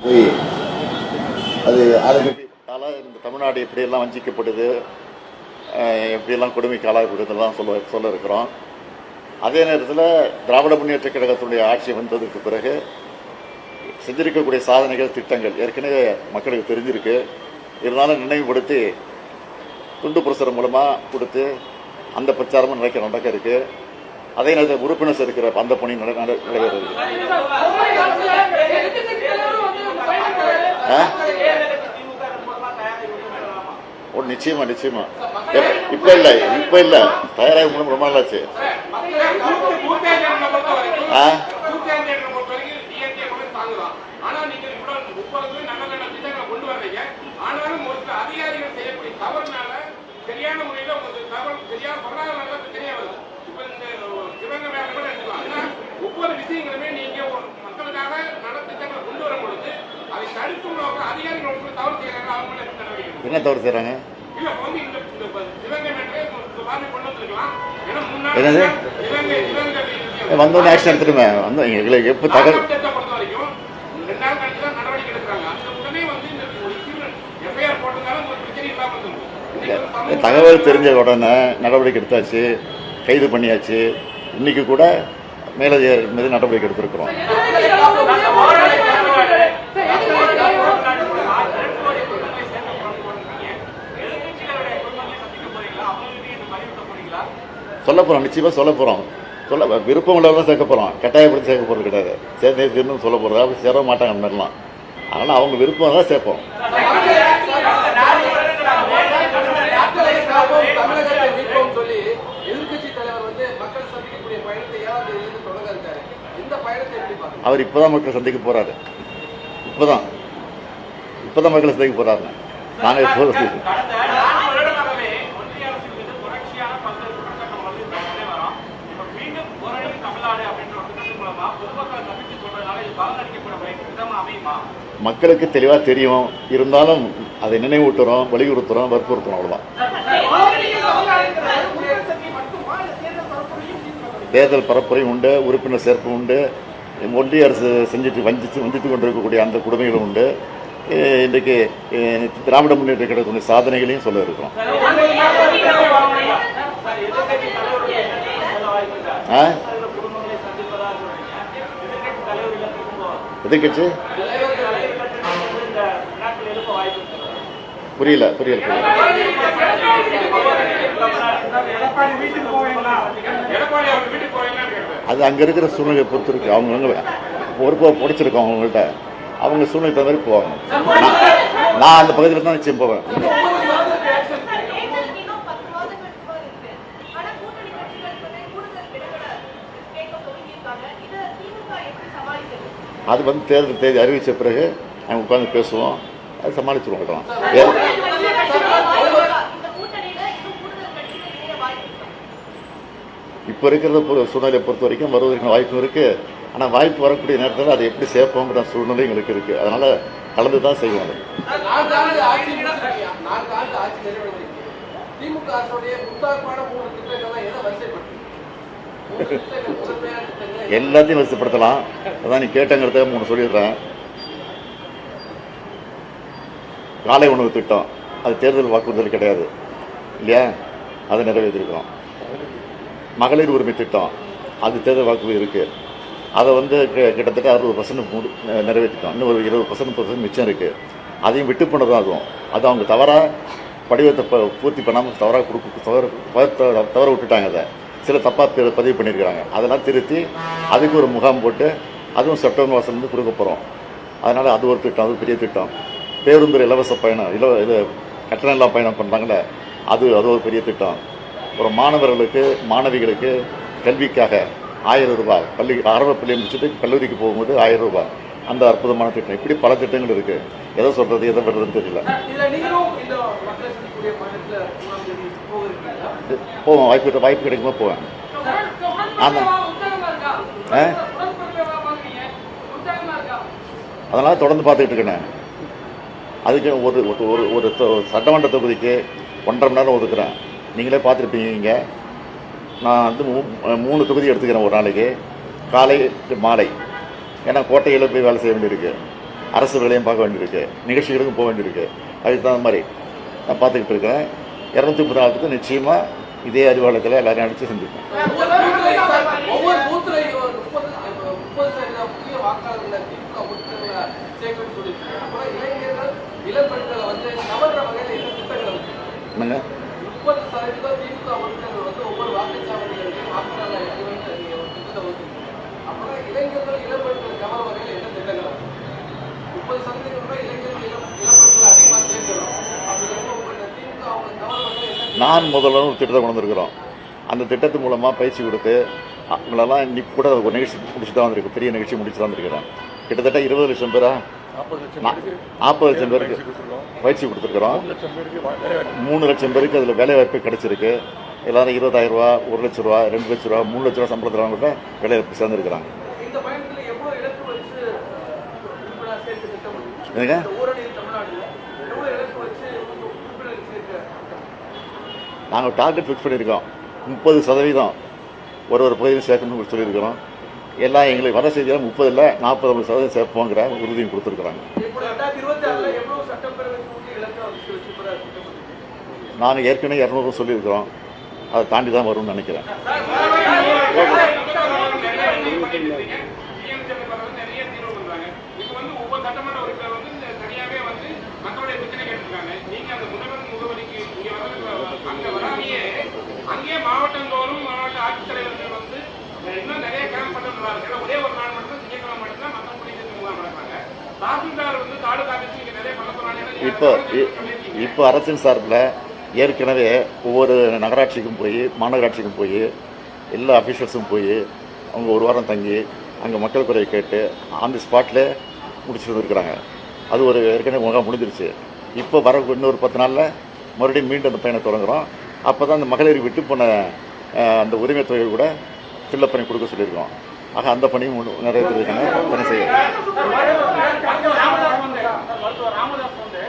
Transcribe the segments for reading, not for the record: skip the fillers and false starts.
போய் அது அதுக்கு இந்த தமிழ்நாடு எப்படியெல்லாம் வஞ்சிக்கப்பட்டது, எப்படியெல்லாம் கொடுமைக்கு ஆளாகப்படுதெல்லாம் சொல்ல இருக்கிறோம். அதே நேரத்தில் திராவிட முன்னேற்ற கழகத்தினுடைய ஆட்சி வந்ததுக்கு பிறகு செஞ்சிருக்கக்கூடிய சாதனைகள், திட்டங்கள் ஏற்கனவே மக்களுக்கு தெரிஞ்சிருக்கு. இருந்தாலும் நினைவுபடுத்தி துண்டு பிரசுரம் மூலமாக கொடுத்து அந்த பிரச்சாரமும் நடக்க இருக்கு. அதே நேரத்தில் உறுப்பினர் இருக்கிற அந்த பணி நடைபெறுது. நிச்சயமா நிச்சயமா இப்ப இல்ல தயாராக ரொம்ப நாளாச்சு. ஒவ்வொரு விஷயங்களுமே நீங்க மக்களுக்காக நலத்திட்டங்களை கொண்டு வரும் பொழுது அதை தடுக்கும் அதிகாரிகள் தவறு செய்யறாங்க. அவங்க என்ன தவறு செய்யறாங்க? இல்ல வந்து இந்த சிவகங்கை கொண்டு வந்திருக்கலாம். ஏன்னா முன்னாடி வந்தோடனே ஆக்ஷன் எடுத்துட்டுமே வந்து எங்களுக்கு எப்போ தகவல் பொறுத்த வரைக்கும் 2 நாள் கழிச்சு தான் நடவடிக்கை எடுக்கிறாங்க. அந்த உடனே வந்து இந்த எஃப்ஐஆர் போட்டதால ஒரு பிரச்சனை இல்லாம இருந்தது. தகவல் தெரிஞ்ச உடனே நடவடிக்கை எடுத்தாச்சு, கைது பண்ணியாச்சு. இன்னைக்கு கூட மேலதிகாரி மீது நடவடிக்கை எடுத்திருக்கிறோம். சொல்ல போறோம், நிச்சயமா சொல்ல போறோம். விருப்பம் உள்ளவங்க சேர்க்க போறோம், கட்டாயப்படுத்தி சேர்க்க போறது கிடையாது. சேர்ந்து சொல்ல போறது அப்படி சேர மாட்டாங்க முன்னெல்லாம். அதனால அவங்க விருப்பம் தான் சேர்ப்போம். அவர் இப்பதான் மக்களை சந்திக்க போறாரு. இப்பதான் மக்களை சந்திக்க போறாரு. நாங்க இப்போ மக்களுக்கு தெளிவாக தெரியும். இருந்தாலும் அதை நினைவூட்டுறோம், வலியுறுத்துறோம், வற்புறுத்துறோம். அவ்வளோதான். தேர்தல் பரப்புரையும் உண்டு, உறுப்பினர் சேர்ப்பு உண்டு, ஒன்றிய அரசு வஞ்சித்து கொண்டிருக்கக்கூடிய அந்த கொடுமைகளும் உண்டு. இன்றைக்கு திராவிட முன்னேற்ற கழகத்துடைய சாதனைகளையும் சொல்ல இருக்கிறோம். எதிர்கட்சி புரியல. அது அங்க இருக்கிற சூழ்நிலையை பொறுத்து இருக்கு. அவங்க பொறுப்பா பிடிச்சிருக்கோம் அவங்கள்ட்ட. அவங்க சூழ்நிலை தகுந்த மாதிரி போவாங்க. நான் அந்த பகுதியில் தான் நிச்சயம் போவேன். அது வந்து தேர்தல் தேதி அறிவித்த பிறகு அவங்க உட்காந்து பேசுவோம். அது சமாளிச்சுருவோம். இப்போ இருக்கிற சூழ்நிலையை பொறுத்த வரைக்கும் வருவதற்கு வாய்ப்பு இருக்கு. ஆனால் வாய்ப்பு வரக்கூடிய நேரத்தில் அதை எப்படி சேர்ப்போங்கிற சூழ்நிலை எங்களுக்கு இருக்கு. அதனால கலந்து தான் செய்வோம். எல்லாத்தையும் வரிசைப்படுத்தலாம். அதான் நீ கேட்டங்கிறத 3 சொல்லிடுறேன். காலை உணவு திட்டம், அது தேர்தல் வாக்குறுதல் கிடையாது இல்லையா? அதை நிறைவேற்றிருக்கிறோம். மகளிர் உரிமை திட்டம், அது தேர்தல் வாக்குறுதி இருக்கு. அதை வந்து கிட்டத்தட்ட 60% நிறைவேற்றிட்டோம். இன்னும் ஒரு 20% மிச்சம் இருக்கு. அதையும் விட்டு போனதான் ஆகும். அது அவங்க தவறாக படிவத்தை பூர்த்தி பண்ணாமல் தவற விட்டுட்டாங்க. அதை சில தப்பாக பதிவு பண்ணியிருக்கிறாங்க. அதெல்லாம் திருத்தி அதுக்கு ஒரு முகாம் போட்டு அதுவும் செப்டம்பர் மாதம் கொடுக்க போகிறோம். அதனால் அது ஒரு திட்டம், அது பெரிய திட்டம். பேருந்து இலவச பயணம், இது கட்டணம் இல்லாமல் பயணம் பண்ணுறாங்களே, அது ஒரு பெரிய திட்டம். ஒரு மாணவர்களுக்கு மாணவிகளுக்கு கல்விக்காக 1000 ரூபாய், ஆரம்ப பள்ளியை முடிச்சுட்டு கல்லூரிக்கு போகும்போது 1000 ரூபாய், அந்த அற்புதமான திட்டம். இப்படி பல திட்டங்கள் இருக்குது. எதை சொல்கிறது எதை விடுறதுன்னு தெரியல. போவேன், வாய்ப்பு கிடைக்கும்போது போவேன். அதனால் தொடர்ந்து பார்த்துக்கிட்டு இருக்கேன். அதுக்கு ஒரு சட்டமன்ற தொகுதிக்கு 1.5 மணி நேரம் ஒதுக்குறேன். நீங்களே பார்த்துருப்பீங்க. இங்கே நான் வந்து 3 தொகுதி எடுத்துக்கிறேன் ஒரு நாளைக்கு, காலை மாலை. ஏன்னா கோட்டையில் போய் வேலை செய்ய வேண்டியிருக்கு. அரசு வேலையும் பார்க்க வேண்டியிருக்கு, நிகழ்ச்சிகளுக்கும் போக வேண்டியிருக்கு. அதுக்கு தகுந்த மாதிரி நான் பார்த்துக்கிட்டு இருக்கிறேன். 234க்கு நிச்சயமாக இதே அறிவாலயத்தில் எல்லாரையும் அடித்து செஞ்சுருக்கேன். ஒவ்வொரு பூத்துலையும் 30% புதிய வாக்காளர்களை திமுக உறுப்பினர்களை சேர்க்கணும்னு சொல்லியிருக்காங்க. அப்புறம் இளைஞர்கள் இளம்பெண்களை வந்து கவர்ற வகையில் என்ன திட்டங்கள் இருக்கு? என்னங்க 30% திமுக உறுப்பினர்கள் வந்து ஒவ்வொரு வாக்குச்சாவடிகளையும் வாக்காளர்களை எடுத்து நீங்க ஒரு திட்டத்தை வகுத்துருக்கீங்க. அப்புறம் இளைஞர்கள் இளம்பெண்கள் கவர வகையில் என்ன திட்டங்கள் இருக்கு? 30% இளைஞர்கள் இளம்பெண்களை அதிகமாக சேர்க்கணும் அப்படிங்கிறது உங்களோட திமுக அவங்க கவர வகையில் என்ன? நான் முதல்ல ஒரு திட்டத்தை கொண்டு வந்திருக்கிறோம். அந்த திட்டத்து மூலமாக பயிற்சி கொடுத்து அவங்களெல்லாம் இன்னைக்கு கூட ஒரு நிகழ்ச்சி முடிச்சு தான் வந்திருக்கு, பெரிய நிகழ்ச்சி முடிச்சு தான் வந்திருக்கிறேன். கிட்டத்தட்ட 20 லட்சம் பேரா 40 லட்சம் பேருக்கு பயிற்சி கொடுத்துருக்குறோம். 3 லட்சம் பேருக்கு அதில் வேலைவாய்ப்பு கிடைச்சிருக்கு. எல்லாரும் 20,000 ரூபா, 1 லட்ச ரூபா, 2 லட்ச ரூபா, 3 லட்ச ரூபா சம்பளத்தில் கூட வேலைவாய்ப்பு சேர்ந்துருக்கிறாங்க. இந்த பயணத்தில் எவ்வளோ இலக்கு வச்சு உறுப்பினர் சேர்க்க திட்டம் இருக்கு? என்னங்க ஊரடங்கு தமிழ்நாடுல எவ்வளோ இலக்கு வச்சு உறுப்பினர் சேர்க்க? நாங்கள் டார்கெட் ஃபிக்ஸ் பண்ணியிருக்கோம். 30% ஒரு பகுதியில் சேர்க்கணும்னு சொல்லியிருக்கிறோம். எல்லாம் எங்களுக்கு வர செய்தியாக 30 இல்லை 40% சேர்ப்போங்கிற உறுதியும் கொடுத்துருக்குறாங்க. இப்போ 2026 எவ்வளோ சட்டப்பேரவை கூட்டி இலக்கை வச்சுக்கிறார் திட்டம்? நாங்கள் ஏற்கனவே 200 சொல்லியிருக்கிறோம். அதை தாண்டி தான் வரும்னு நினைக்கிறேன். நிறைய தீர்வு பண்றாங்க. இப்போ வந்து ஒவ்வொரு சட்டமன்ற உறுப்பினர் வந்து தனியாவே வந்து மக்களுடைய பிரச்சனை கேட்டிருக்காங்க. நீங்க அந்த முகவரிக்கு இங்க வந்து அங்க வராமையே அங்கேயே மாவட்டந்தோறும் மாவட்ட ஆட்சித்தலைவர்கள் வந்து இன்னும் நிறைய கேம்ப் பண்ணுறாங்க. ஒரே ஒரு நாள் மட்டும் திங்கட்கிழமை மட்டும்தான் மற்ற குடியிருப்புலாம் நடப்பாங்க. தாசில்தார் வந்து தாலுகா ஆஃபீஸ் நீங்க நிறைய பண்ண போறாங்க. இப்போ அரசின் சார்பில் ஏற்கனவே ஒவ்வொரு நகராட்சிக்கும் போய் மாநகராட்சிக்கும் போய் எல்லா அஃபீஷியல்ஸும் போய் அவங்க ஒரு வாரம் தங்கி அங்கே மக்கள் குறையை கேட்டு அந்த ஸ்பாட்டில் முடிச்சுட்டு வந்துருக்குறாங்க. அது ஒரு ஏற்கனவே முகாம் முடிஞ்சிருச்சு. இப்போ வர இன்னொரு 10 நாளில் மறுபடியும் மீண்டும் அந்த பயணம் தொடங்குகிறோம். அப்போ தான் அந்த மகளிர் விட்டு போன அந்த உரிமை தொகை கூட ஃபில்லப் பண்ணி கொடுக்க சொல்லியிருக்கோம். ஆக அந்த பணியும் நிறைவேற்றுறதுக்கான பணி செய்யும். ராமதாஸ் வந்து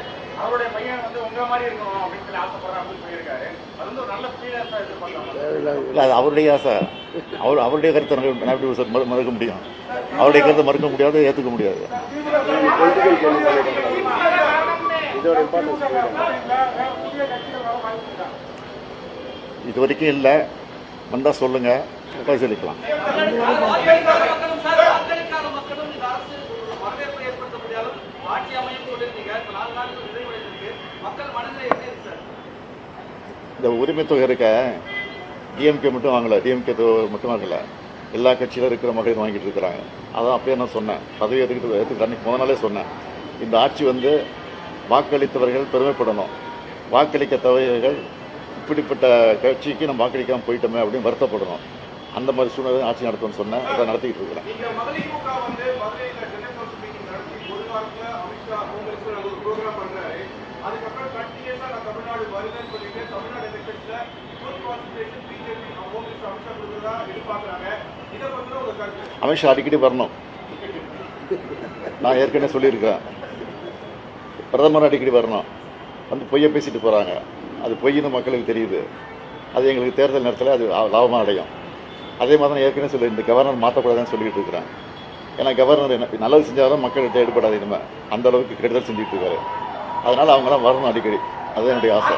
அவருடைய பையன் வந்து உங்க மாதிரி இருக்கணும் அப்படின்னு சொல்லி ஆசைப்படுறாங்க அப்படின்னு சொல்லியிருக்காரு. அது வந்து ஒரு நல்ல ஃபீலர்ஸாக எதிர்பார்க்கலாம். இல்லை, அது அவருடைய ஆசை. அவருடைய கருத்தை நான் எப்படி மறுக்க முடியும்? அவருடைய கருத்தை மறுக்க முடியாது, ஏற்றுக்க முடியாது. இது வரைக்கும் இல்லை. வந்தால் சொல்லுங்கள், பரிசீலிக்கலாம். இந்த உரிமை தொகை இருக்க டிஎம்கே மட்டும் வாங்கலை, டிஎம்கே மட்டும் வாங்கலை, எல்லா கட்சியிலும் இருக்கிற மகளிர் வாங்கிட்டு இருக்கிறாங்க. அதான் அப்பயே நான் சொன்னேன், பதவி ஏற்றுக்கிட்டு அன்றைக்கி முதல் நாளே சொன்னேன். இந்த ஆட்சி வந்து வாக்களித்தவர்கள் பெருமைப்படணும், வாக்களிக்க தவறியவர்கள் இப்படிப்பட்ட கட்சிக்கு நம்ம வாக்களிக்காமல் போயிட்டோமே அப்படின்னு வருத்தப்படணும். அந்த மாதிரி சூழ்நிலை ஆட்சி நடத்தும்னு சொன்னேன். அதை நடத்திக்கிட்டு இருக்கிறேன். அமித்ஷா அடிக்கடி வரணும். நான் ஏற்கனவே சொல்லியிருக்கேன், பிரதமர் அடிக்கடி வரணும். வந்து பொய்யை பேசிட்டு போகிறாங்க. அது பொய்ன்னு மக்களுக்கு தெரியுது. அது எங்களுக்கு தேர்தல் நேரத்தில் அது லாபமாக அடையும். அதே மாதிரி தான் ஏற்கனவே சொல்லி இந்த கவர்னர் மாற்றக்கூடாதுன்னு சொல்லிட்டு இருக்கிறேன். ஏன்னா கவர்னர் என்ன நல்லது செஞ்சாலும் மக்கள்கிட்ட ஈடுபடாது. இனிமேல் அந்த அளவுக்கு கெடுதல் செஞ்சுட்டு இருக்காரு. அதனால் அவங்களாம் வரணும் அடிக்கடி. அதுதான் என்னுடைய ஆசை.